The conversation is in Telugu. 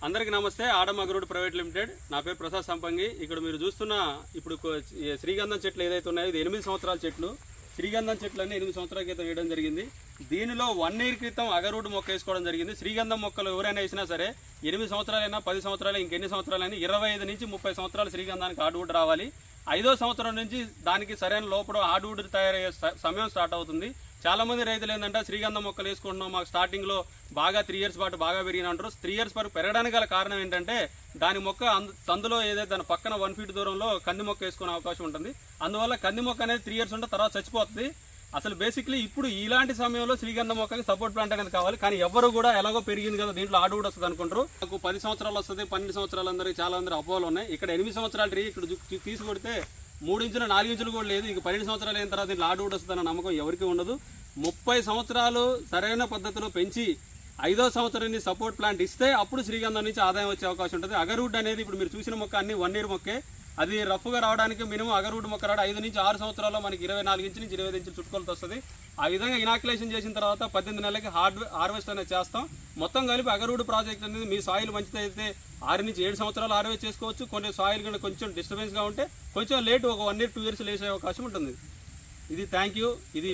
అందరికీ నమస్తే. Adam Agrod private limited. నా పేరు ప్రసాద్ సంపంగి. ఇక్కడ మీరు చూస్తున్న ఇప్పుడు శ్రీగంధం చెట్లు ఏదైతే ఉన్నాయో ఇది 8 సంవత్సరాల చెట్లు. శ్రీగంధం చెట్లన్నీ 8 సంవత్సరాల క్రితం వేయడం జరిగింది. దీనిలో 1 ఇయర్ క్రితం అగరూడ్ మొక్క వేసుకోవడం జరిగింది. శ్రీగంధం మొక్కలు ఎవరైనా వేసినా సరే 8 సంవత్సరాలైనా 10 సంవత్సరాలు ఇంకెన్ని సంవత్సరాలైనా 25 నుంచి 30 సంవత్సరాలు శ్రీగంధానికి హార్డ్వుడ్ రావాలి. 5వ సంవత్సరం నుంచి దానికి సరైన లోపల హార్డ్వుడ్ తయారయ్యే సమయం స్టార్ట్ అవుతుంది. చాలా మంది రైతులు ఏంటంటే శ్రీగంధం మొక్కలు వేసుకుంటున్నాం, మాకు స్టార్టింగ్ లో బాగా 3 ఇయర్స్ పాటు బాగా పెరిగిన అంటారు. 3 ఇయర్స్ వరకు పెరగడానికి గల కారణం ఏంటంటే దాని మొక్క సందులో ఏదైతే దాని పక్కన 1 ఫీట్ దూరంలో కంది మొక్క వేసుకునే అవకాశం ఉంటుంది. అందువల్ల కంది మొక్క అనేది 3 ఇయర్స్ ఉంటే తర్వాత చచ్చిపోతుంది. అసలు బేసిక్లీ ఇప్పుడు ఇలాంటి సమయంలో శ్రీగంధం మొక్కకి సపోర్ట్ ప్లాంట్ అనేది కావాలి. కానీ ఎవరు కూడా ఎలాగో పెరిగింది కదా దీంట్లో హార్డ్వుడ్ వస్తుంది అనుకుంటారు. నాకు 10 సంవత్సరాలు వస్తుంది, 12 సంవత్సరాలు అందరికి చాలా మంది అపోహలు ఉన్నాయి. ఇక్కడ 8 సంవత్సరాల ట్రీ ఇక్కడ తీసి కొడితే 3 ఇంచులు 4 ఇంచులు కూడా లేదు. ఇంక 12 సంవత్సరాలు అయిన తర్వాత దీంట్లో హార్డ్వుడ్ వస్తుందన్న నమ్మకం ఎవరికి ఉండదు. 30 సంవత్సరాలు సరైన పద్ధతిలో పెంచి 5వ సంవత్సరాన్ని సపోర్ట్ ప్లాంట్ ఇస్తే అప్పుడు శ్రీగంధం నుంచి ఆదాయం వచ్చే అవకాశం ఉంటుంది. అగర్వుడ్ అనేది ఇప్పుడు మీరు చూసిన మొక్క అన్ని 1 ఇయర్ మొక్కే. అది రఫ్గా రావడానికి మినిమం అగర్వుడ్ మొక్క రావడం 5 నుంచి 6 సంవత్సరాల్లో మనకి 24 ఇంచు నుంచి 25 ఇంచులు చుట్టుకొలత వస్తుంది. ఆ విధంగా ఇనాక్యులేషన్ చేసిన తర్వాత 18 నెలలకి హార్వెస్ట్ అనేది చేస్తాం. మొత్తం కలిపి అగర్వుడ్ ప్రాజెక్ట్ అనేది మీ సాయిల్ మంచిదైతే 6 నుంచి 7 సంవత్సరాలు హార్వెస్ట్ చేసుకోవచ్చు. కొన్ని సాయిల్ కూడా కొంచెం డిస్టర్బెన్స్గా ఉంటే కొంచెం లేట్ ఒక 1 ఇయర్ 2 ఇయర్స్ లేసే అవకాశం ఉంటుంది. ఇది థ్యాంక్ యూ. ఇది